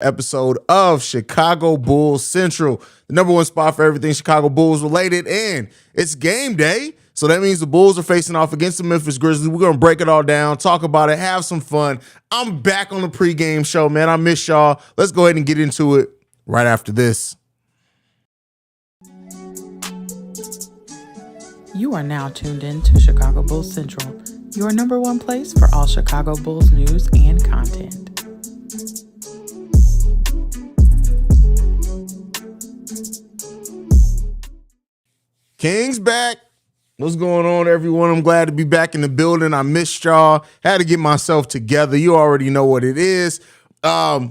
episode of Chicago Bulls Central, the number one spot for everything Chicago Bulls related, and it's game day. So that means the Bulls are facing off against the Memphis Grizzlies. We're going to break it all down, talk about it, have some fun. I'm back on the pregame show, man. I miss y'all. Let's go ahead and get into it right after this. You are now tuned in to Chicago Bulls Central, your number one place for all Chicago Bulls news and content. King's back. What's going on, everyone? I'm glad to be back in the building. I missed y'all. Had to get myself together. You already know what it is.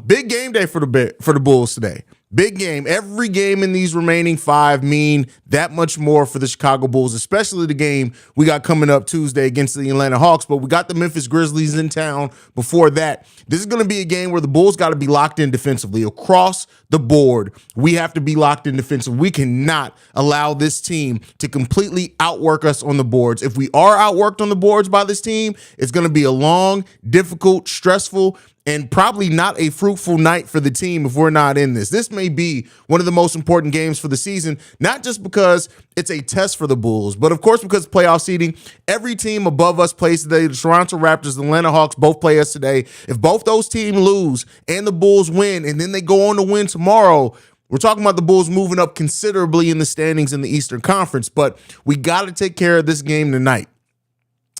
Big game day for the Bulls today. Big game. Every game in these remaining five mean that much more for the Chicago Bulls, especially the game we got coming up Tuesday against the Atlanta Hawks. But we got the Memphis Grizzlies in town before that. This is going to be a game where the Bulls got to be locked in defensively. Across the board, we have to be locked in defensively. We cannot allow this team to completely outwork us on the boards. If we are outworked on the boards by this team, it's going to be a long, difficult, stressful, and probably not a fruitful night for the team if we're not in this. This may be one of the most important games for the season, not just because it's a test for the Bulls, but of course because playoff seeding. Every team above us plays today. The Toronto Raptors, the Atlanta Hawks both play us today. If both those teams lose and the Bulls win, and then they go on to win tomorrow, we're talking about the Bulls moving up considerably in the standings in the Eastern Conference, but we got to take care of this game tonight.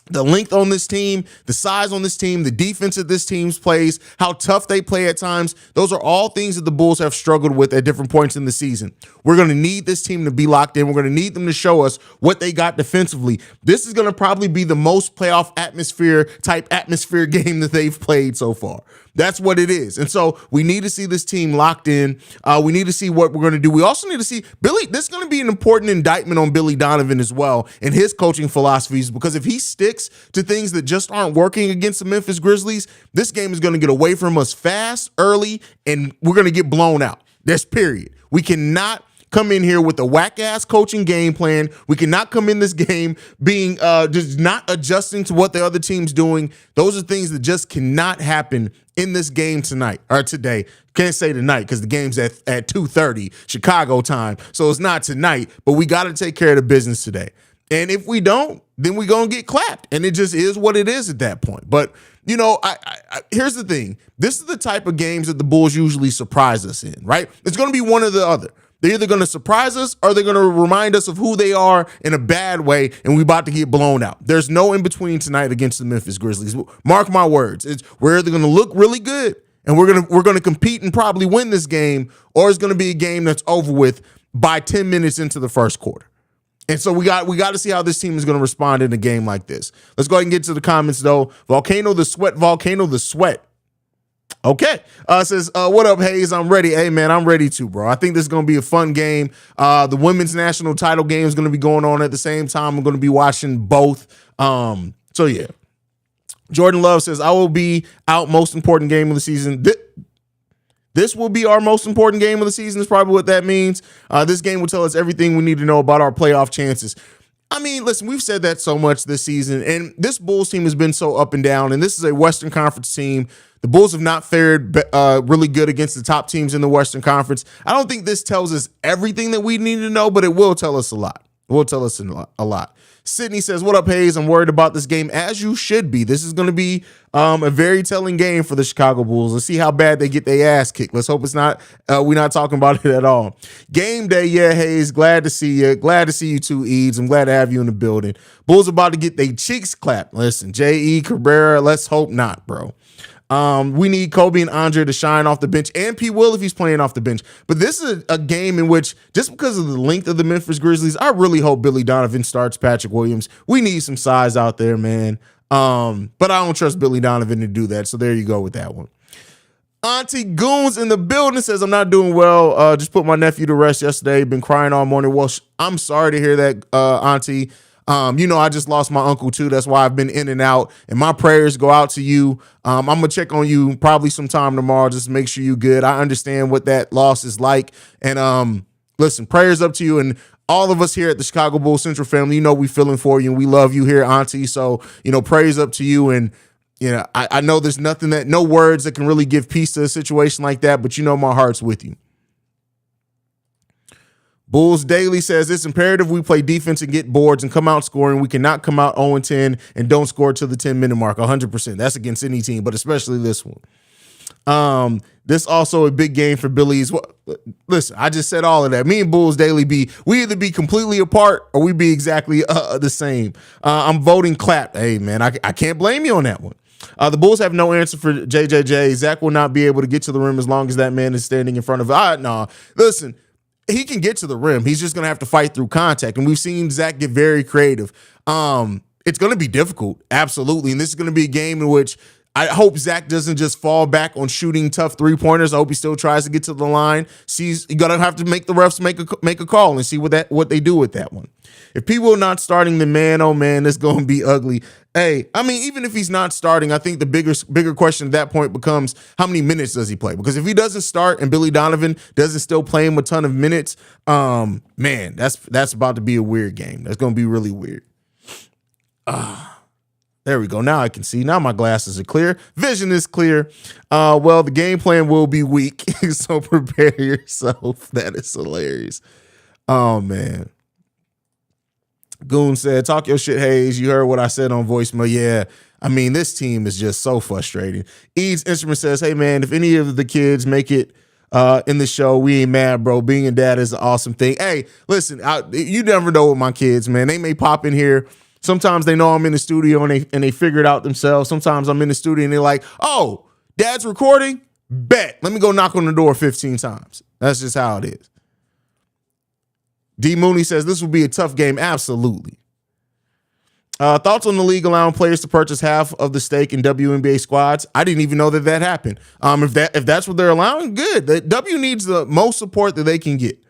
The length on this team, the size on this team, the defense that this team plays, how tough they play at times, those are all things that the Bulls have struggled with at different points in the season. We're going to need this team to be locked in. We're going to need them to show us what they got defensively. This is going to probably be the most playoff atmosphere game that they've played so far. That's what it is. And so we need to see this team locked in. We need to see what we're going to do. We also need to see Billy. This is going to be an important indictment on Billy Donovan as well and his coaching philosophies, because if he sticks to things that just aren't working against the Memphis Grizzlies, this game is going to get away from us fast, early, and we're going to get blown out. That's period. We cannot come in here with a whack-ass coaching game plan. We cannot come in this game being just not adjusting to what the other team's doing. Those are things that just cannot happen in this game tonight or today. Can't say tonight because the game's at 2:30 Chicago time. So it's not tonight, but we got to take care of the business today. And if we don't, then we're going to get clapped. And it just is what it is at that point. But, you know, here's the thing. This is the type of games that the Bulls usually surprise us in, right? It's going to be one or the other. They're either going to surprise us or they're going to remind us of who they are in a bad way, and we're about to get blown out. There's no in-between tonight against the Memphis Grizzlies. Mark my words. We're either going to look really good and we're going to compete and probably win this game, or it's going to be a game that's over with by 10 minutes into the first quarter. And so we got to see how this team is going to respond in a game like this. Let's go ahead and get to the comments, though. Volcano the Sweat. Okay. Says, what up, Haize? I'm ready. Hey, man, I'm ready too, bro. I think this is going to be a fun game. The women's national title game is going to be going on at the same time. I'm going to be watching both. So, yeah. Jordan Love says, I will be out most important game of the season. This will be our most important game of the season is probably what that means. This game will tell us everything we need to know about our playoff chances. I mean, listen, we've said that so much this season, and this Bulls team has been so up and down, and this is a Western Conference team. The Bulls have not fared really good against the top teams in the Western Conference. I don't think this tells us everything that we need to know, but it will tell us a lot. It will tell us a lot. Sydney says, what up, Haize? I'm worried about this game, as you should be. This is going to be a very telling game for the Chicago Bulls. Let's see how bad they get their ass kicked. Let's hope it's not. We're not talking about it at all. Game day, yeah, Haize. Glad to see you. Glad to see you too, Eads. I'm glad to have you in the building. Bulls about to get their cheeks clapped. Listen, J.E. Cabrera, let's hope not, bro. We need Kobe and Andre to shine off the bench, and P. Will if he's playing off the bench. But this is a game in which, just because of the length of the Memphis Grizzlies, I really hope Billy Donovan starts Patrick Williams. We need some size out there, man. But I don't trust Billy Donovan to do that. So there you go with that one. Auntie Goons in the building says, I'm not doing well. Just put my nephew to rest yesterday. Been crying all morning. Well, I'm sorry to hear that, Auntie. I just lost my uncle too. That's why I've been in and out, and my prayers go out to you. I'm going to check on you probably sometime tomorrow, just to make sure you're good. I understand what that loss is like. And listen, prayers up to you. And all of us here at the Chicago Bulls Central family, we feeling for you and we love you here, Auntie. So, prayers up to you. And I know there's no words that can really give peace to a situation like that, but my heart's with you. Bulls Daily says it's imperative we play defense and get boards and come out scoring. We cannot come out 0-10 and don't score to the 10-minute mark. 100%. That's against any team, but especially this one. This also a big game for Billy's. Listen, I just said all of that. Me and Bulls Daily we either be completely apart or we be exactly the same. I'm voting clap. Hey, man, I can't blame you on that one. The Bulls have no answer for JJJ. Zach will not be able to get to the rim as long as that man is standing in front of it. No, listen. He can get to the rim. He's just going to have to fight through contact. And we've seen Zach get very creative. It's going to be difficult. Absolutely. And this is going to be a game in which I hope Zach doesn't just fall back on shooting tough 3-pointers. I hope he still tries to get to the line. You got to have to make the refs make a call and see what they do with that one. If people are not starting, then man, oh man, it's going to be ugly. Hey, I mean, even if he's not starting, I think the bigger question at that point becomes how many minutes does he play? Because if he doesn't start and Billy Donovan doesn't still play him a ton of minutes, man, that's about to be a weird game. That's going to be really weird. There we go. Now I can see. Now my glasses are clear. Vision is clear. Well, the game plan will be weak, so prepare yourself. That is hilarious. Oh, man. Goon said, talk your shit, Haize. You heard what I said on voicemail. Yeah, I mean, this team is just so frustrating. Eads Instrument says, hey, man, if any of the kids make it in the show, we ain't mad, bro. Being a dad is an awesome thing. Hey, listen, you never know with my kids, man. They may pop in here. Sometimes they know I'm in the studio and they figure it out themselves. Sometimes I'm in the studio and they're like, oh, dad's recording? Bet. Let me go knock on the door 15 times. That's just how it is. D. Mooney says this will be a tough game. Absolutely. Thoughts on the league allowing players to purchase half of the stake in WNBA squads? I didn't even know that happened. If that's what they're allowing, good. The W needs the most support that they can get.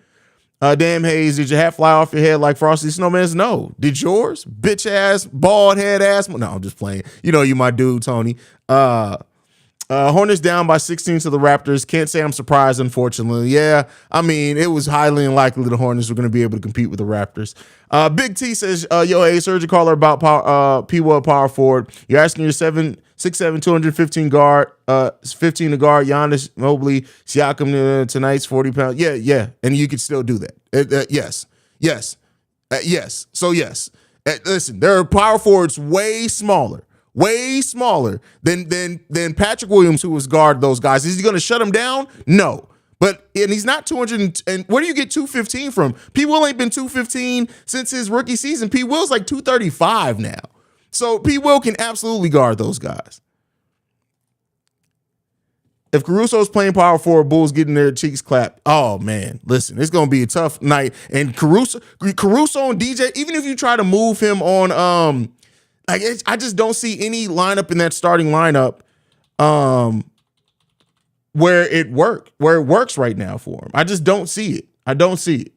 Damn, Haize, did your hat fly off your head like Frosty Snowman's? No. Did yours? Bitch ass, bald head ass? No, I'm just playing. You my dude, Tony. Hornets down by 16 to the Raptors. Can't say I'm surprised, unfortunately. Yeah, I mean, it was highly unlikely the Hornets were going to be able to compete with the Raptors. Big T says, yo, hey, Serge caller about P-Well power forward. You're asking your 6'7", 215 guard, 15 to guard Giannis, Mobley, Siakam tonight's 40 pounds. Yeah. And you could still do that. Yes. So yes. Listen, there are power forwards way smaller than Patrick Williams, who was guard those guys. Is he going to shut them down? No. And he's not 200. And where do you get 215 from? P. Will ain't been 215 since his rookie season. P. Will's like 235 now. So P. Will can absolutely guard those guys. If Caruso's playing power forward, Bulls getting their cheeks clapped. Oh man, listen, it's gonna be a tough night. And Caruso and DJ, even if you try to move him on, I just don't see any lineup in that starting lineup where it works right now for him. I just don't see it. I don't see it.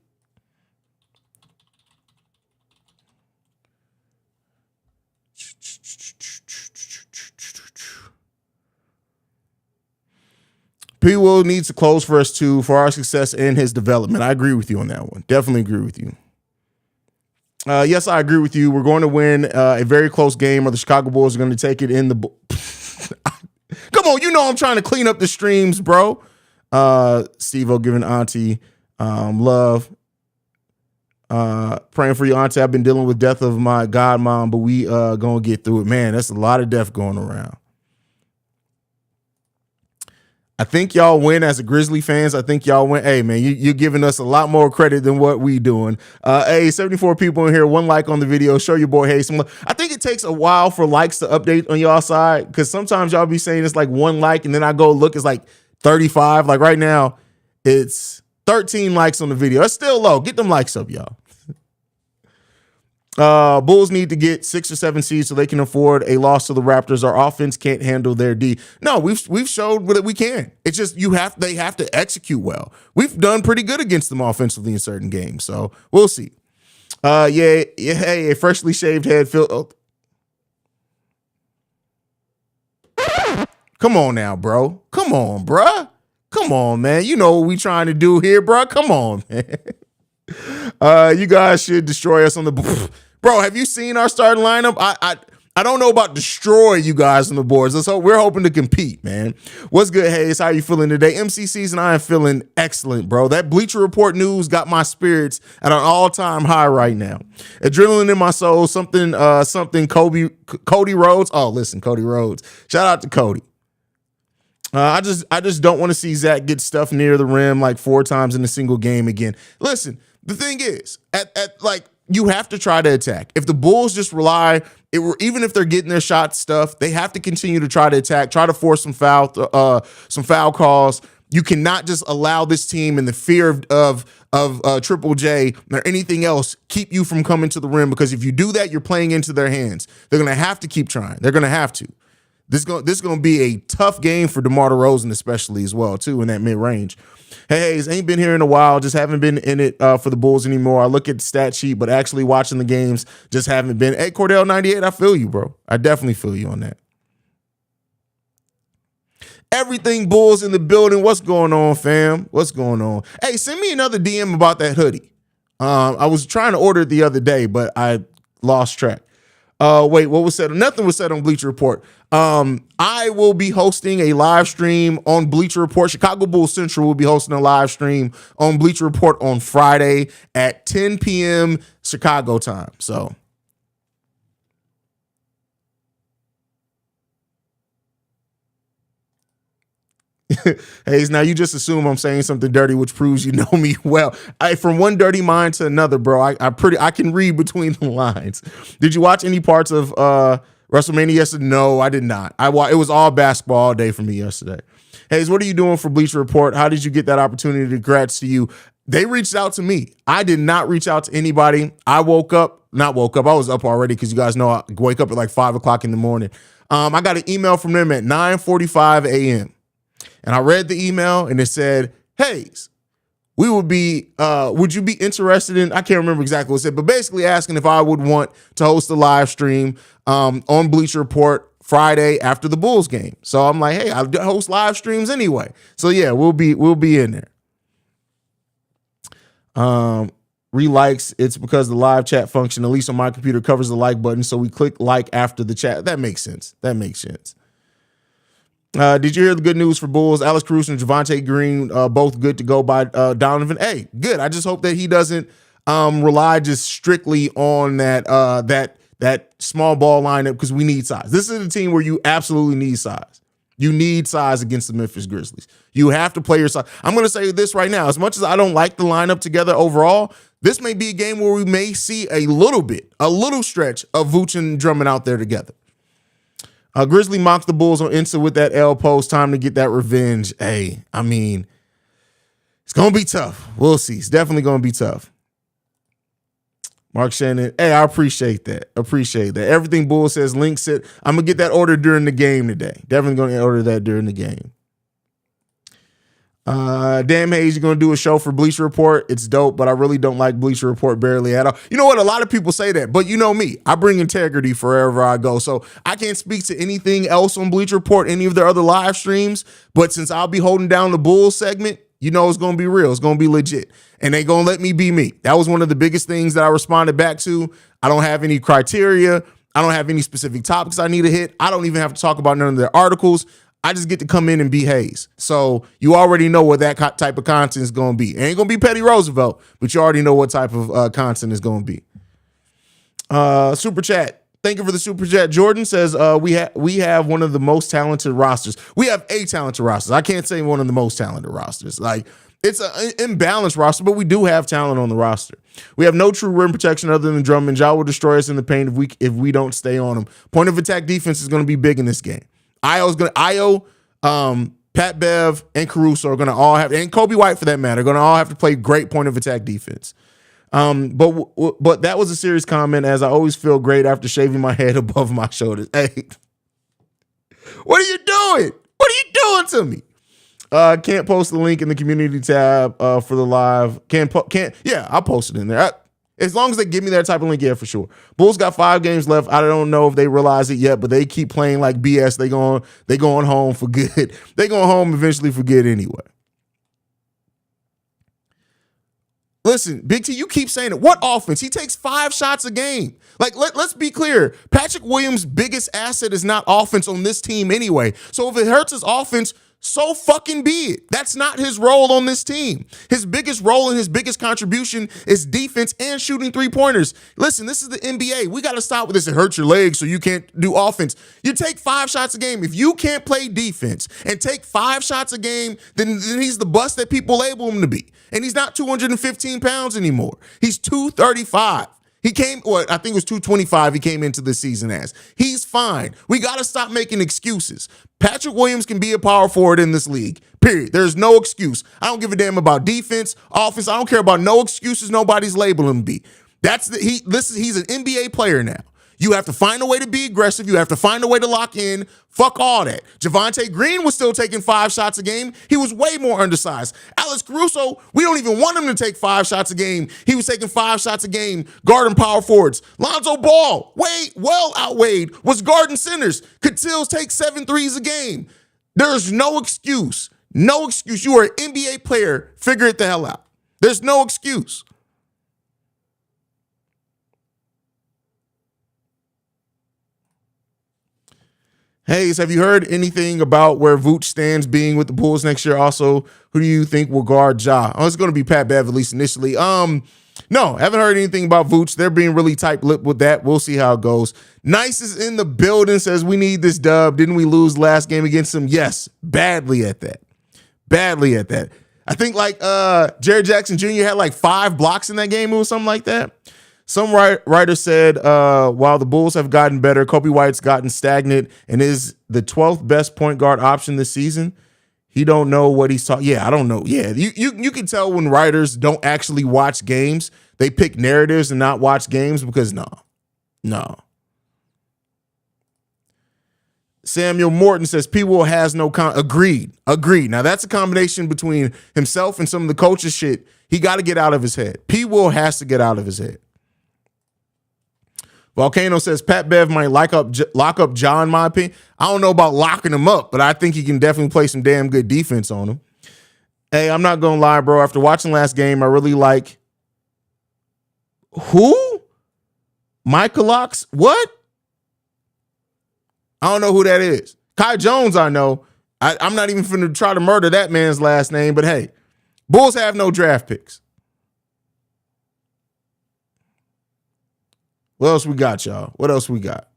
P. Will needs to close for us too, for our success and his development. I agree with you on that one. Definitely agree with you. Yes, I agree with you. We're going to win a very close game, or the Chicago Bulls are going to take it in the. Come on, I'm trying to clean up the streams, bro. Steve-O giving Auntie love. Praying for you, Auntie. I've been dealing with death of my godmom, but we gonna get through it. Man, that's a lot of death going around. I think y'all win as a Grizzly fans. I think y'all win. Hey, man, you're giving us a lot more credit than what we doing. Hey, 74 people in here. 1 like on the video. Show your boy Haize some love. I think it takes a while for likes to update on y'all side, because sometimes y'all be saying it's like 1 like, and then I go look, it's like 35. Like right now, it's 13 likes on the video. That's still low. Get them likes up, y'all. Bulls need to get 6 or 7 seeds so they can afford a loss to the Raptors. Our offense can't handle their D. No, we've showed that we can. It's just they have to execute well. We've done pretty good against them offensively in certain games, so we'll see. Hey, a freshly shaved head. Come on now, bro. Come on, bruh. Come on, man. You know what we trying to do here, bro. Come on, man. You guys should destroy us on the. Bro, have you seen our starting lineup? I don't know about destroy you guys on the boards. We're hoping to compete, man. What's good, Haize? How you feeling today? MC season, I am feeling excellent, bro. That Bleacher Report news got my spirits at an all-time high right now. Adrenaline in my soul. Something Cody Rhodes. Oh, listen, Cody Rhodes. Shout out to Cody. I just don't want to see Zach get stuff near the rim like 4 times in a single game again. Listen, the thing is, you have to try to attack. If the Bulls just rely, even if they're getting their shot stuff, they have to continue to try to attack, try to force some foul calls. You cannot just allow this team and the fear of Triple J or anything else keep you from coming to the rim, because if you do that, you're playing into their hands. They're going to have to keep trying. They're going to have to. This is going to be a tough game for DeMar DeRozan, especially as well, too, in that mid-range. Hey, Haize, ain't been here in a while. Just haven't been in it for the Bulls anymore. I look at the stat sheet, but actually watching the games, just haven't been. Hey, Cordell 98, I feel you, bro. I definitely feel you on that. Everything Bulls in the building. What's going on, fam? What's going on? Hey, send me another DM about that hoodie. I was trying to order it the other day, but I lost track. Wait, what was said? Nothing was said on Bleacher Report. I will be hosting a live stream on Bleacher Report. Chicago Bulls Central will be hosting a live stream on Bleacher Report on Friday at 10 p.m. Chicago time. So Haize, now you just assume I'm saying something dirty, which proves you know me well. From one dirty mind to another, bro. I can read between the lines. Did you watch any parts of WrestleMania yesterday? No, I did not. It was all basketball all day for me yesterday. Haize, what are you doing for Bleacher Report? How did you get that opportunity? Congrats to you. They reached out to me. I did not reach out to anybody. I was up already, because you guys know I wake up at like 5 o'clock in the morning. I got an email from them at 9:45 a.m. And I read the email, and it said, Haize, would you be interested in, I can't remember exactly what it said, but basically asking if I would want to host a live stream on Bleacher Report Friday after the Bulls game. So I'm like, hey, I host live streams anyway. So yeah, we'll be in there. Relikes, it's because the live chat function, at least on my computer, covers the like button. So we click like after the chat. That makes sense. Did you hear the good news for Bulls? Alex Caruso and Javonte Green, both good to go by Donovan. Hey, good. I just hope that he doesn't rely just strictly on that small ball lineup, because we need size. This is a team where you absolutely need size. You need size against the Memphis Grizzlies. You have to play your size. I'm going to say this right now. As much as I don't like the lineup together overall, this may be a game where we may see a little stretch of Vooch and Drummond out there together. Grizzly mocked the Bulls on Insta with that L post. Time to get that revenge. Hey, I mean, it's going to be tough. We'll see. It's definitely going to be tough. Mark Shannon, hey, I appreciate that. Everything Bulls says, Link said, I'm going to get that order during the game today. Definitely going to order that during the game. Damn, Haize, you're going to do a show for Bleacher Report. It's dope, but I really don't like Bleacher Report barely at all. You know what? A lot of people say that, but you know me. I bring integrity wherever I go. So I can't speak to anything else on Bleacher Report, any of their other live streams. But since I'll be holding down the Bulls segment, you know it's going to be real. It's going to be legit. And they going to let me be me. That was one of the biggest things that I responded back to. I don't have any criteria. I don't have any specific topics I need to hit. I don't even have to talk about none of their articles. I just get to come in and be Haize. So you already know what that type of content is going to be. It ain't going to be Petty Roosevelt, but you already know what type of content is going to be. Super chat. Thank you for the super chat. Jordan says we have one of the most talented rosters. We have a talented roster. I can't say one of the most talented rosters. Like, it's an imbalanced roster, but we do have talent on the roster. We have no true rim protection other than Drummond. Ja will destroy us in the paint if we don't stay on him. Point of attack defense is going to be big in this game. Pat Bev, and Caruso are going to all have, and Kobe White for that matter, are going to all have to play great point of attack defense. But that was a serious comment, as I always feel great after shaving my head above my shoulders. Hey, what are you doing? What are you doing to me? Can't post the link in the community tab for the live. Yeah, I'll post it in there. As long as they give me that type of link, yeah, for sure. Bulls got 5 games left. I don't know if they realize it yet, but they keep playing like BS. They going home for good. They going home eventually for good anyway. Listen, Big T, you keep saying it. What offense? He takes 5 shots a game. Like, let's be clear. Patrick Williams' biggest asset is not offense on this team anyway. So if it hurts his offense, so fucking be it. That's not his role on this team. His biggest role and his biggest contribution is defense and shooting 3-pointers. Listen, this is the NBA. We got to stop with this. It hurts your legs, so you can't do offense. You take 5 shots a game. If you can't play defense and take 5 shots a game, then he's the bust that people label him to be. And he's not 215 pounds anymore. He's 235. He came, I think it was 225 he came into the season as. He's fine. We got to stop making excuses. Patrick Williams can be a power forward in this league, period. There's no excuse. I don't give a damn about defense, offense. I don't care about no excuses nobody's labeling him to be. He's an NBA player now. You have to find a way to be aggressive. You have to find a way to lock in. Fuck all that. Javonte Green was still taking 5 shots a game. He was way more undersized. Alex Caruso, we don't even want him to take 5 shots a game. He was taking 5 shots a game, guarding power forwards. Lonzo Ball, well outweighed, was guarding centers. Could still take 7 threes a game. There's no excuse. No excuse. You are an NBA player. Figure it the hell out. There's no excuse. Haize, have you heard anything about where Vooch stands being with the Bulls next year? Also, who do you think will guard Ja? Oh, it's going to be Pat Bev, at least initially. No, haven't heard anything about Vooch. They're being really tight-lipped with that. We'll see how it goes. Nice is in the building, says we need this dub. Didn't we lose last game against them? Yes, badly at that. Badly at that. I think Jared Jackson Jr. had 5 blocks in that game or something like that. Some writer said, while the Bulls have gotten better, Kobe White's gotten stagnant and is the 12th best point guard option this season. He don't know what he's talking. Yeah, I don't know. Yeah, you can tell when writers don't actually watch games. They pick narratives and not watch games because no. Samuel Morton says P. Will has no agreed. Now that's a combination between himself and some of the coaches shit. He got to get out of his head. P. Will has to get out of his head. Volcano says Pat Bev might lock up John, in my opinion. I don't know about locking him up, but I think he can definitely play some damn good defense on him. Hey, I'm not going to lie, bro. After watching last game, I really like who? Michael Locks? What? I don't know who that is. Kai Jones, I know. I'm not even finna try to murder that man's last name, but hey, Bulls have no draft picks. What else we got, y'all? What else we got?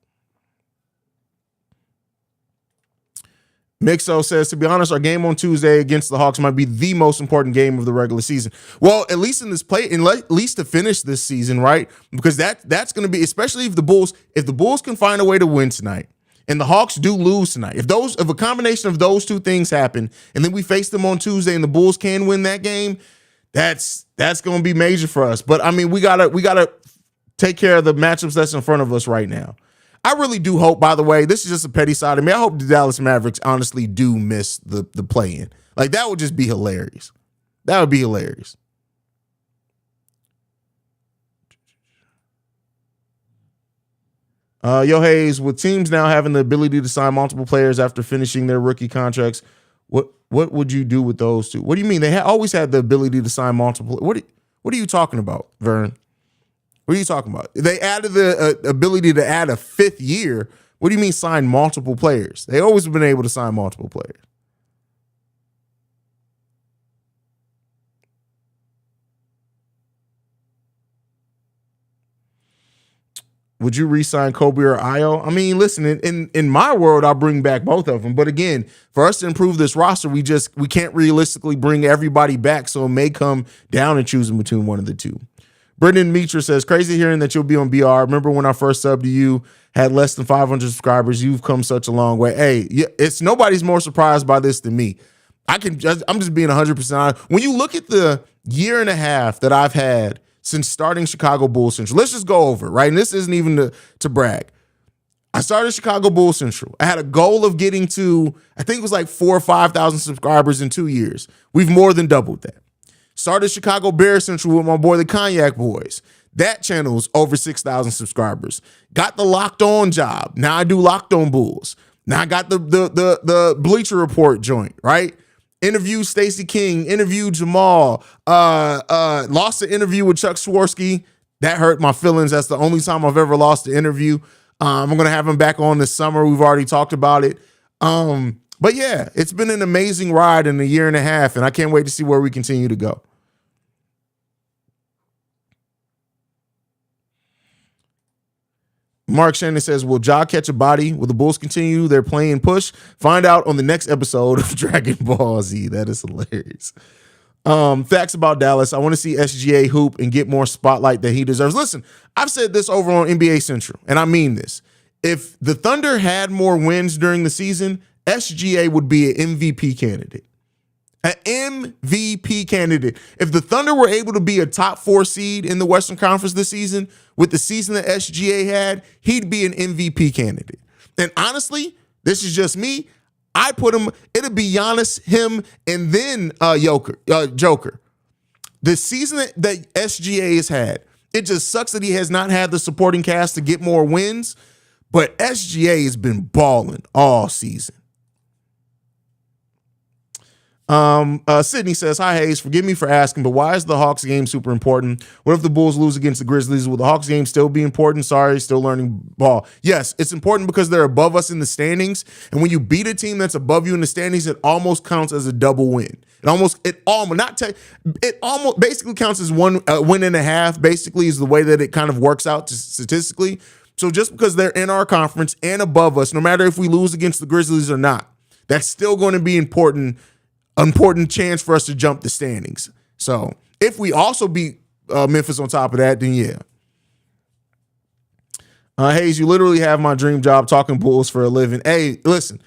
Mixo says, to be honest, our game on Tuesday against the Hawks might be the most important game of the regular season. Well, at least in this play, at least to finish this season, right? Because that's going to be, especially if the Bulls can find a way to win tonight, and the Hawks do lose tonight. If a combination of those two things happen, and then we face them on Tuesday, and the Bulls can win that game, that's going to be major for us. But I mean, we gotta take care of the matchups that's in front of us right now. I really do hope, by the way, this is just a petty side of me. I hope the Dallas Mavericks honestly do miss the play-in. That would just be hilarious. That would be hilarious. Yo, Haize, with teams now having the ability to sign multiple players after finishing their rookie contracts, what would you do with those two? What do you mean? They always had the ability to sign multiple. What are you talking about, Vern? What are you talking about? They added the ability to add a 5th year. What do you mean sign multiple players? They always have been able to sign multiple players. Would you re-sign Kobe or Ayo? I mean, listen, in my world, I'll bring back both of them. But again, for us to improve this roster, we can't realistically bring everybody back. So it may come down to choosing between one of the two. Brendan Mitra says, crazy hearing that you'll be on BR. Remember when I first subbed to you, had less than 500 subscribers. You've come such a long way. Hey, it's nobody's more surprised by this than me. I'm just being 100% honest. When you look at the year and a half that I've had since starting Chicago Bulls Central, let's just go over it, right? And this isn't even to brag. I started Chicago Bulls Central. I had a goal of getting to, I think it was 4,000 or 5,000 subscribers in 2 years. We've more than doubled that. Started Chicago Bear Central with my boy, the Cognac Boys. That channel's over 6,000 subscribers. Got the Locked On job. Now I do Locked On Bulls. Now I got the Bleacher Report joint, right? interviewed Stacey King, interviewed Jamal, lost the interview with Chuck Swirsky. That hurt my feelings. That's the only time I've ever lost the interview. I'm going to have him back on this summer. We've already talked about it. But yeah, it's been an amazing ride in a year and a half, and I can't wait to see where we continue to go. Mark Shannon says, will Ja catch a body? Will the Bulls continue their play and push? Find out on the next episode of Dragon Ball Z. That is hilarious. Facts about Dallas. I want to see SGA hoop and get more spotlight that he deserves. Listen, I've said this over on NBA Central, and I mean this. If the Thunder had more wins during the season, SGA would be an MVP candidate. An MVP candidate. If the Thunder were able to be a top 4 seed in the Western Conference this season, with the season that SGA had, he'd be an MVP candidate. And honestly, this is just me. I put him, it'd be Giannis, him, and then Joker. The season that SGA has had, it just sucks that he has not had the supporting cast to get more wins, but SGA has been balling all season. Sydney says, hi, Haize. Forgive me for asking, but why is the Hawks game super important? What if the Bulls lose against the Grizzlies? Will the Hawks game still be important? Sorry, still learning ball. Yes, it's important because they're above us in the standings. And when you beat a team that's above you in the standings, it almost counts as a double win. It almost basically counts as one win and a half, basically, is the way that it kind of works out statistically. So just because they're in our conference and above us, no matter if we lose against the Grizzlies or not, that's still going to be important chance for us to jump the standings. So if we also beat Memphis on top of that, then yeah. Haize, you literally have my dream job talking Bulls for a living. Hey, listen,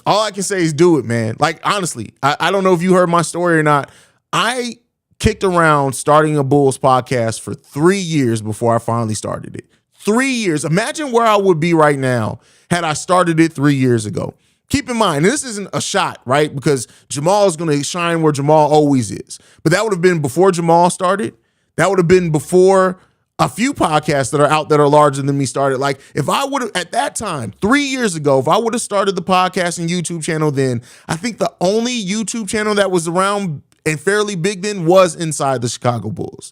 all I can say is do it, man. Like, honestly, I don't know if you heard my story or not. I kicked around starting a Bulls podcast for 3 years before I finally started it. 3 years. Imagine where I would be right now had I started it 3 years ago. Keep in mind, and this isn't a shot, right? Because Jamal is going to shine where Jamal always is. But that would have been before Jamal started. That would have been before a few podcasts that are out that are larger than me started. Like, if I would have, at that time, 3 years ago, if I would have started the podcast and YouTube channel then, I think the only YouTube channel that was around and fairly big then was Inside the Chicago Bulls.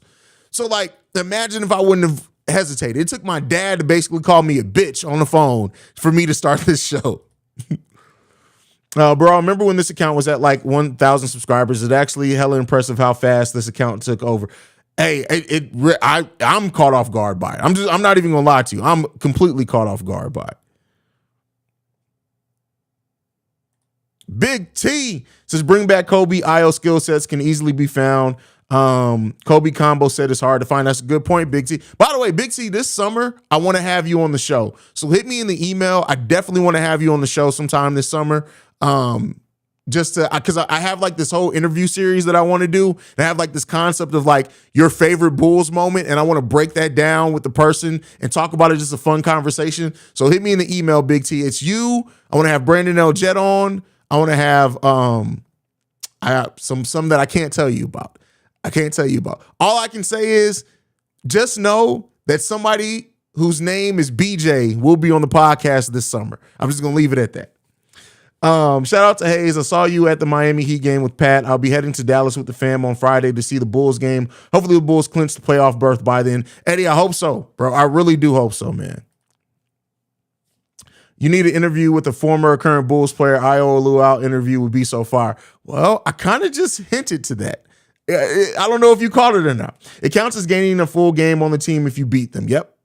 So, like, imagine if I wouldn't have hesitated. It took my dad to basically call me a bitch on the phone for me to start this show. Bro, I remember when this account was at like 1,000 subscribers. It's actually hella impressive how fast this account took over. Hey, I'm caught off guard by it. I'm not even gonna lie to you. I'm completely caught off guard by it. Big T says, bring back Kobe. IO skill sets can easily be found. Kobe combo said it's hard to find. That's a good point, Big T. By the way, Big T, this summer, I want to have you on the show. So hit me in the email. I definitely want to have you on the show sometime this summer. Just to, because I have like this whole interview series that I want to do. And I have like this concept of like your favorite Bulls moment. And I want to break that down with the person and talk about it. Just a fun conversation. So hit me in the email, Big T. It's you. I want to have Brandon L. Jet on. I want to have, I have some that I can't tell you about. All I can say is just know that somebody whose name is BJ will be on the podcast this summer. I'm just going to leave it at that. Shout out to Haize. I saw you at the Miami Heat game with Pat. I'll be heading to Dallas with the fam on Friday to see the Bulls game. Hopefully the Bulls clinch the playoff berth by then. Eddie, I hope so, bro. I really do hope so, man. You need an interview with a former or current Bulls player. Io Luau interview would be so far. Well, I kind of just hinted to that. I don't know if you caught it or not. It counts as gaining a full game on the team if you beat them. Yep.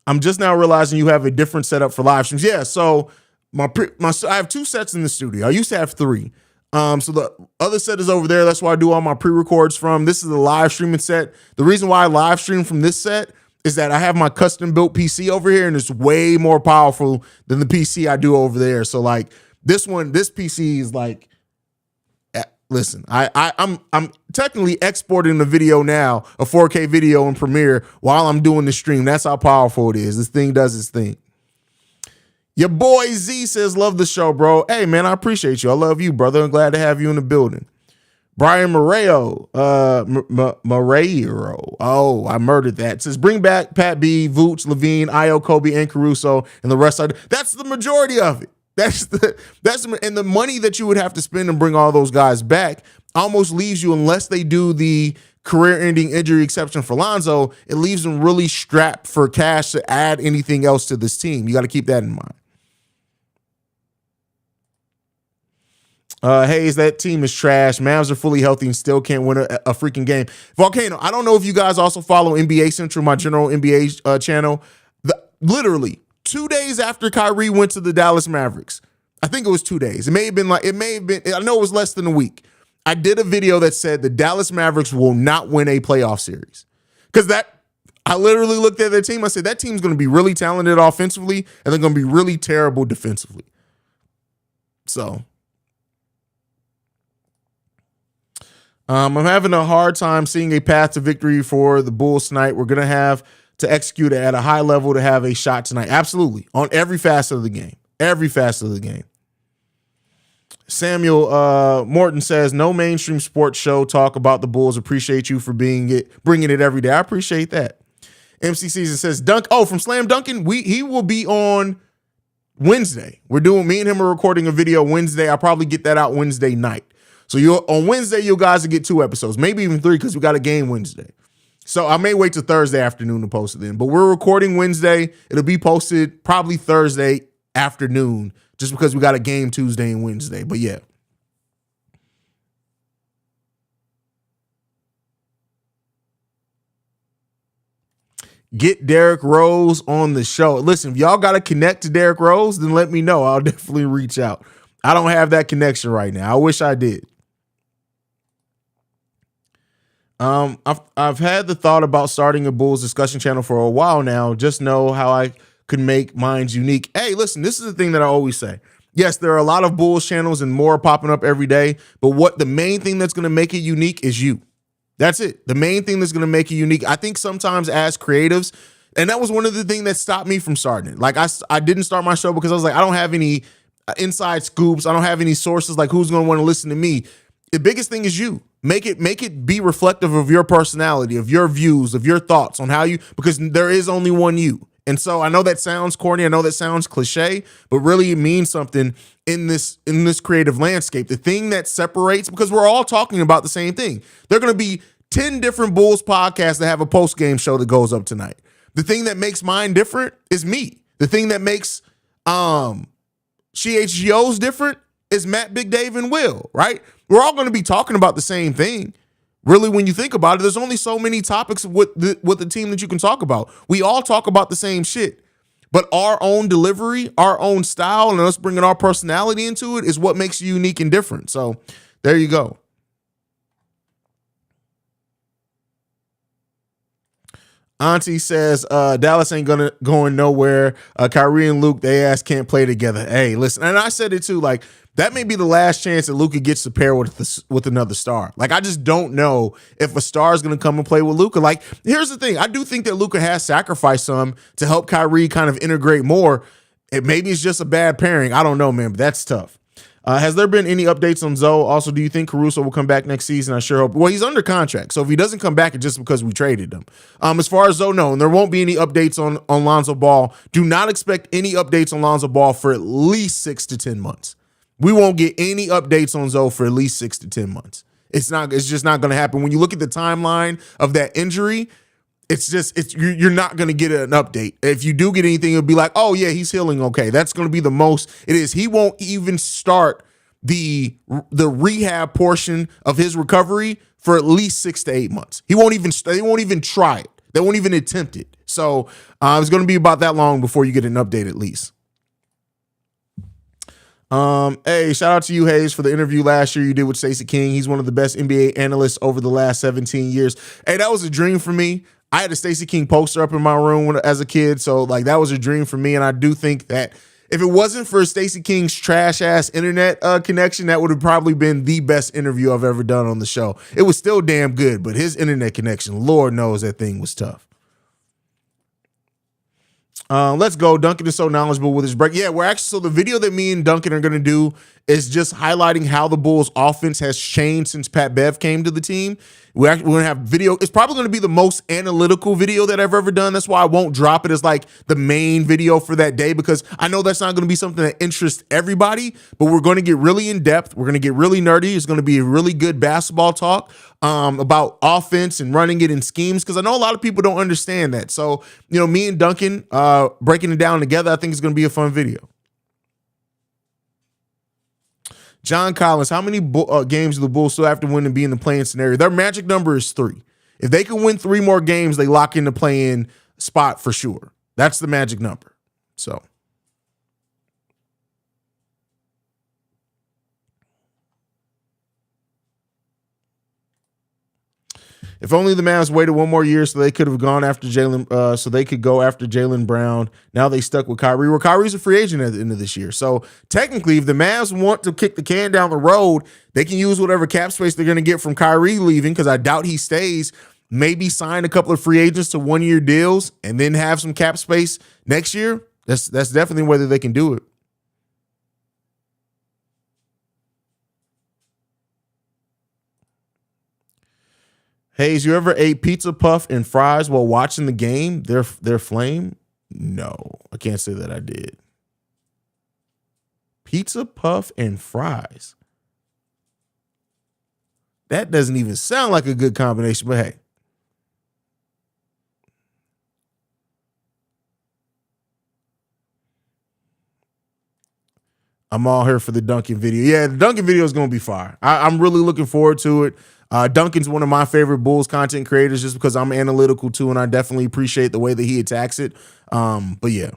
I'm just now realizing you have a different setup for live streams. Yeah, so I have 2 sets in the studio. I used to have 3. So the other set is over there. That's where I do all my pre-records from. This is the live streaming set. The reason why I live stream from this set is that I have my custom built PC over here, and it's way more powerful than the PC I do over there. So like this PC is like, listen, I'm technically exporting the video now, a 4K video in Premiere while I'm doing the stream. That's how powerful it is. This thing does its thing. Your boy Z says, love the show, bro. Hey, man, I appreciate you. I love you, brother. I'm glad to have you in the building. Brian Moreo, Moreo. Oh, I murdered that. Says, bring back Pat B, Vooch, Levine, Io, Kobe, and Caruso, and the rest of it. That's the majority of it. And the money that you would have to spend and bring all those guys back almost leaves you, unless they do the career-ending injury exception for Lonzo, it leaves them really strapped for cash to add anything else to this team. You got to keep that in mind. Haize, that team is trash. Mavs are fully healthy and still can't win a freaking game. Volcano, I don't know if you guys also follow NBA Central, my general NBA channel. Literally 2 days after Kyrie went to the Dallas Mavericks, I think it was 2 days. It may have been, I know it was less than a week. I did a video that said the Dallas Mavericks will not win a playoff series. Because I literally looked at their team. I said, that team's going to be really talented offensively, and they're going to be really terrible defensively. So, I'm having a hard time seeing a path to victory for the Bulls tonight. We're going to have to execute at a high level to have a shot tonight. Absolutely. On every facet of the game. Every facet of the game. Samuel Morton says, no mainstream sports show talk about the Bulls. Appreciate you for bringing it every day. I appreciate that. MC Season says, from Slam Duncan, he will be on Wednesday. Me and him are recording a video Wednesday. I'll probably get that out Wednesday night. So on Wednesday, you guys will get 2 episodes, maybe even 3, because we got a game Wednesday. So I may wait till Thursday afternoon to post it then. But we're recording Wednesday. It'll be posted probably Thursday afternoon, just because we got a game Tuesday and Wednesday. But yeah. Get Derrick Rose on the show. Listen, if y'all got to connect to Derrick Rose, then let me know. I'll definitely reach out. I don't have that connection right now. I wish I did. I've had the thought about starting a Bulls discussion channel for a while now. Just know how I could make mine unique. Hey, listen, this is the thing that I always say. Yes, there are a lot of Bulls channels and more popping up every day, but the main thing that's going to make it unique is you. That's it. The main thing that's going to make it unique. I think sometimes as creatives, and that was one of the things that stopped me from starting it. Like I didn't start my show because I was like, I don't have any inside scoops. I don't have any sources. Like, who's going to want to listen to me? The biggest thing is you. Make it be reflective of your personality, of your views, of your thoughts on how because there is only one you. And so I know that sounds corny. I know that sounds cliche, but really it means something in this creative landscape. The thing that separates, because we're all talking about the same thing. There are going to be 10 different Bulls podcasts that have a post-game show that goes up tonight. The thing that makes mine different is me. The thing that makes CHGO's different is Matt, Big Dave, and Will, right? We're all going to be talking about the same thing. Really, when you think about it, there's only so many topics with the team that you can talk about. We all talk about the same shit. But our own delivery, our own style, and us bringing our personality into it is what makes you unique and different. So there you go. Auntie says, Dallas ain't going nowhere. Kyrie and Luke, they ass can't play together. Hey, listen, and I said it too, like, that may be the last chance that Luka gets to pair with another star. Like, I just don't know if a star is going to come and play with Luka. Like, here's the thing. I do think that Luka has sacrificed some to help Kyrie kind of integrate more. Maybe it's just a bad pairing. I don't know, man, but that's tough. Has there been any updates on Zoe? Also, do you think Caruso will come back next season? I sure hope. Well, he's under contract, so if he doesn't come back, it's just because we traded him. As far as Zoe, no, and there won't be any updates on Lonzo Ball. Do not expect any updates on Lonzo Ball for at least 6 to 10 months. We won't get any updates on Zoe for at least 6 to 10 months. It's just not going to happen. When you look at the timeline of that injury, you're not going to get an update. If you do get anything, it'll be like, oh yeah, he's healing okay. That's going to be the most it is. He won't even start the rehab portion of his recovery for at least 6 to 8 months. They won't even try it. They won't even attempt it. So it's going to be about that long before you get an update at least. Hey, shout out to you, Haize, for the interview last year you did with Stacey King. He's one of the best NBA analysts over the last 17 years. Hey, that was a dream for me. I had a Stacey King poster up in my room as a kid, so like that was a dream for me. And I do think that if it wasn't for Stacey King's trash ass internet connection, that would have probably been the best interview I've ever done on the show. It was still damn good, but his internet connection, Lord knows that thing was tough. Let's go. Duncan is so knowledgeable with his break. Yeah, so the video that me and Duncan are going to do is just highlighting how the Bulls offense has changed since Pat Bev came to the team. We're going to have video. It's probably going to be the most analytical video that I've ever done. That's why I won't drop it as like the main video for that day, because I know that's not going to be something that interests everybody, but we're going to get really in depth. We're going to get really nerdy. It's going to be a really good basketball talk about offense and running it in schemes, because I know a lot of people don't understand that. So, me and Duncan breaking it down together, I think it's going to be a fun video. John Collins, how many games do the Bulls still have to win and be in the play-in scenario? Their magic number is 3. If they can win 3 more games, they lock in the play-in spot for sure. That's the magic number. So. If only the Mavs waited one more year so they could have gone after Jaylen, so they could go after Jaylen Brown. Now they stuck with Kyrie. Well, Kyrie's a free agent at the end of this year. So technically, if the Mavs want to kick the can down the road, they can use whatever cap space they're going to get from Kyrie leaving, because I doubt he stays. Maybe sign a couple of free agents to 1-year deals and then have some cap space next year. That's definitely whether they can do it. Haize, you ever ate pizza puff and fries while watching the game? Their flame? No, I can't say that I did. Pizza puff and fries. That doesn't even sound like a good combination, but hey. I'm all here for the Duncan video. Yeah, the Duncan video is going to be fire. I'm really looking forward to it. Duncan's one of my favorite Bulls content creators just because I'm analytical too, and I definitely appreciate the way that he attacks it. But yeah.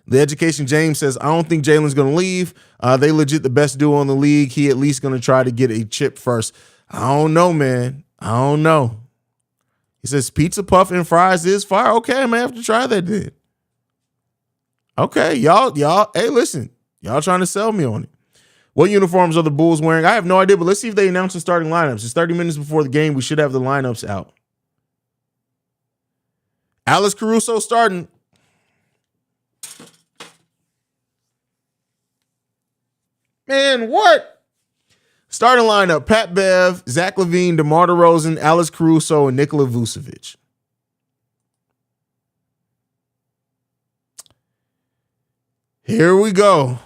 The Education James says, I don't think Jaylen's going to leave. They legit the best duo in the league. He at least going to try to get a chip first. I don't know, man. I don't know. He says pizza puff and fries is fire. Okay, I may have to try that then. Okay, y'all, hey, listen. Y'all trying to sell me on it. What uniforms are the Bulls wearing? I have no idea, but let's see if they announce the starting lineups. It's 30 minutes before the game. We should have the lineups out. Alex Caruso starting. Man, what? Starting lineup: Pat Bev, Zach LaVine, DeMar DeRozan, Alex Caruso, and Nikola Vucevic. Here we go.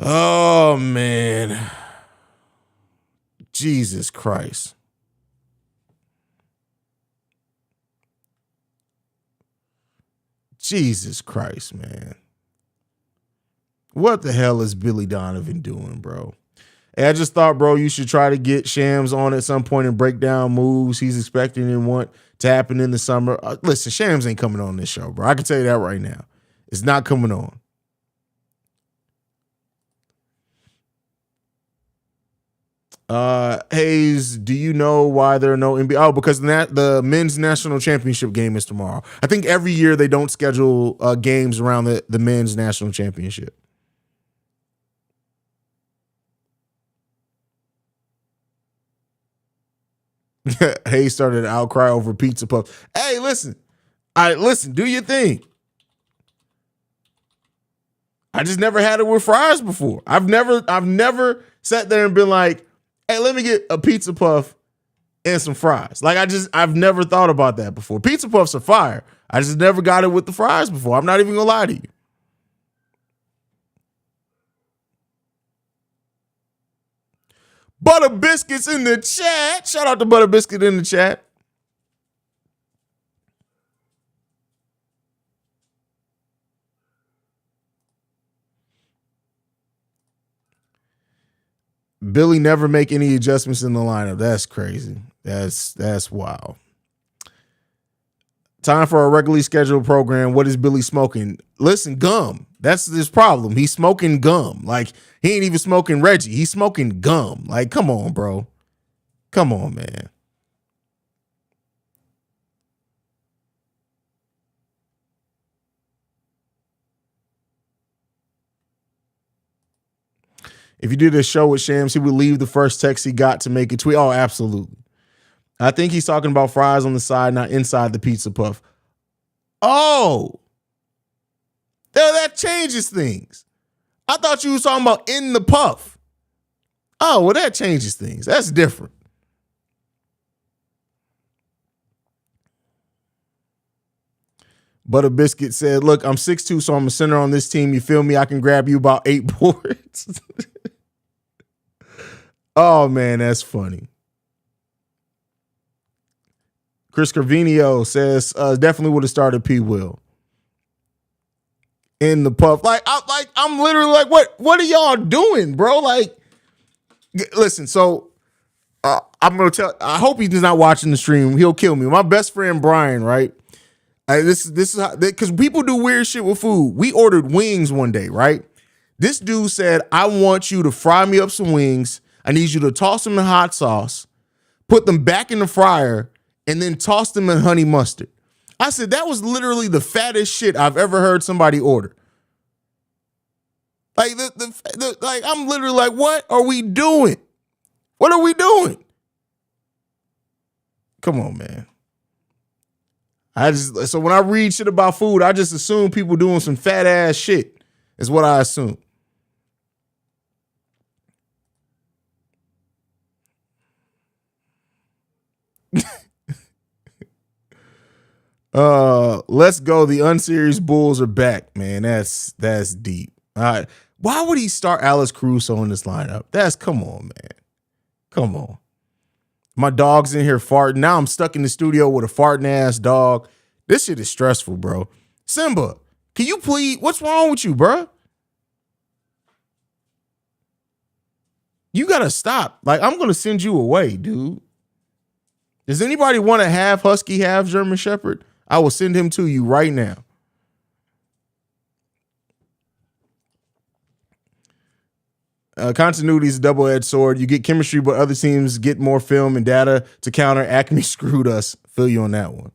Oh, man. Jesus Christ. Jesus Christ, man. What the hell is Billy Donovan doing, bro? Hey, I just thought, bro, you should try to get Shams on at some point and break down moves he's expecting and want to happen in the summer. Listen, Shams ain't coming on this show, bro. I can tell you that right now. It's not coming on. Haize, do you know why there are no NBA? Oh, because the men's national championship game is tomorrow. I think every year they don't schedule games around the men's national championship. Haize started an outcry over pizza puff. Hey, listen. Do your thing. I just never had it with fries before. I've never sat there and been like, hey, let me get a pizza puff and some fries. Like, I've never thought about that before. Pizza puffs are fire. I just never got it with the fries before. I'm not even gonna lie to you. Butter Biscuits in the chat. Shout out to Butter Biscuit in the chat. Billy never make any adjustments in the lineup. That's crazy. That's wild. Time for a regularly scheduled program. What is Billy smoking? Listen, gum. That's his problem. He's smoking gum. Like, he ain't even smoking Reggie. He's smoking gum. Like, come on, bro. Come on, man. If you did a show with Shams, he would leave the first text he got to make a tweet. Oh, absolutely. I think he's talking about fries on the side, not inside the pizza puff. Oh, that changes things. I thought you was talking about in the puff. Oh, well, that changes things. That's different. Butter Biscuit said, look, I'm 6'2", so I'm a center on this team. You feel me? I can grab you about 8 boards. Oh, man, that's funny. Chris Carvinio says, definitely would have started P. Will. In the puff. I'm literally like, what are y'all doing, bro? Like, listen, so I'm going to tell, I hope he's not watching the stream. He'll kill me. My best friend, Brian, right? This is because people do weird shit with food. We ordered wings one day, right? This dude said, I want you to fry me up some wings. I need you to toss them in hot sauce, put them back in the fryer, and then toss them in honey mustard. I said, that was literally the fattest shit I've ever heard somebody order. Like, like I'm literally like, what are we doing? What are we doing? Come on, man. So when I read shit about food, I just assume people doing some fat ass shit is what I assume. Let's go. The unserious Bulls are back, man. That's deep. All right. Why would he start Alex Caruso in this lineup? Come on, man. Come on. My dog's in here farting. Now I'm stuck in the studio with a farting ass dog. This shit is stressful, bro. Simba, can you please? What's wrong with you, bro? You gotta stop. Like, I'm gonna send you away, dude. Does anybody want to half husky, half German Shepherd? I will send him to you right now. Continuity is a double-edged sword. You get chemistry, but other teams get more film and data to counter. Acme screwed us. Feel you on that one.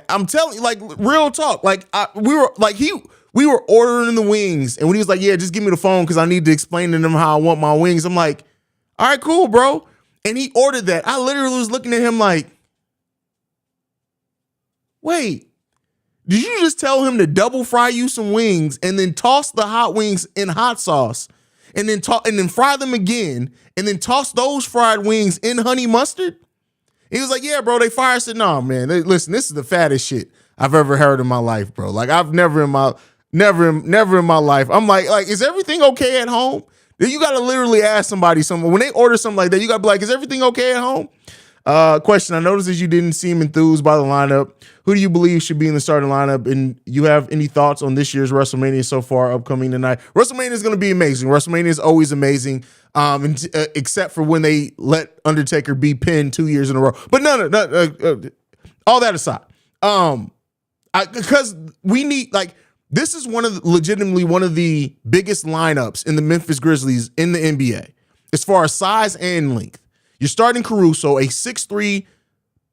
I'm telling you, like, real talk. Like, we were ordering the wings, and when he was like, "Yeah, just give me the phone because I need to explain to them how I want my wings," I'm like, "All right, cool, bro." And he ordered that. I literally was looking at him like, "Wait, did you just tell him to double fry you some wings and then toss the hot wings in hot sauce?" And then fry them again, and then toss those fried wings in honey mustard? He was like, "Yeah, bro, they fire." I said, "No, man, listen, this is the fattest shit I've ever heard in my life, bro. Like, I've never in my life." I'm like, is everything okay at home? You got to literally ask somebody something. When they order something like that, you got to be like, "Is everything okay at home?" Question. I noticed that you didn't seem enthused by the lineup. Who do you believe should be in the starting lineup? And you have any thoughts on this year's WrestleMania so far upcoming tonight? WrestleMania is going to be amazing. WrestleMania is always amazing, except for when they let Undertaker be pinned 2 years in a row. But no, all that aside, because we need, like, this is legitimately one of the biggest lineups in the Memphis Grizzlies in the NBA as far as size and length. You're starting Caruso, a 6'3"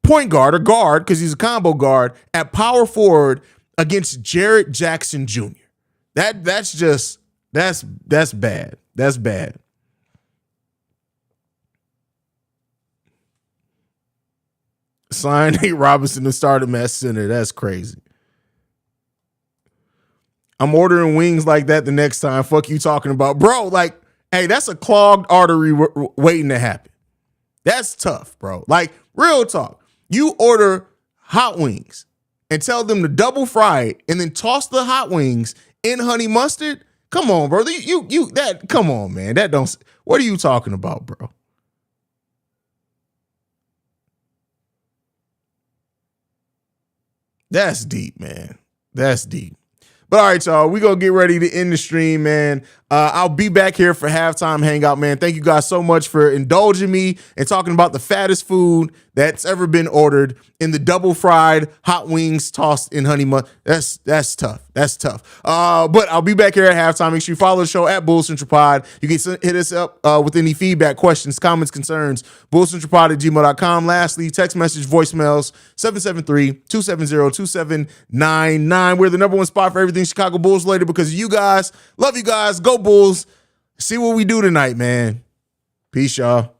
point guard, or guard, because he's a combo guard, at power forward against Jarrett Jackson Jr. That's bad. That's bad. Sign Nate Robinson to start him at center. That's crazy. I'm ordering wings like that the next time. Fuck you talking about, bro. Like, hey, that's a clogged artery waiting to happen. That's tough, bro. Like, real talk. You order hot wings and tell them to double fry it and then toss the hot wings in honey mustard. Come on, bro. Come on, man. What are you talking about, bro? That's deep, man. That's deep. But all right, y'all, we going to get ready to end the stream, man. I'll be back here for halftime hangout, man. Thank you guys so much for indulging me and talking about the fattest food that's ever been ordered in the double fried hot wings tossed in honey mustard. That's tough. That's tough. But I'll be back here at halftime. Make sure you follow the show at Bull Central Pod. You can hit us up with any feedback, questions, comments, concerns, bullcentralpod@gmail.com. Lastly, text message, voicemails, 773-270-2799. We're the number one spot for everything Chicago Bulls related because of you guys. Love you guys. Go Bulls. See what we do tonight, man. Peace, y'all.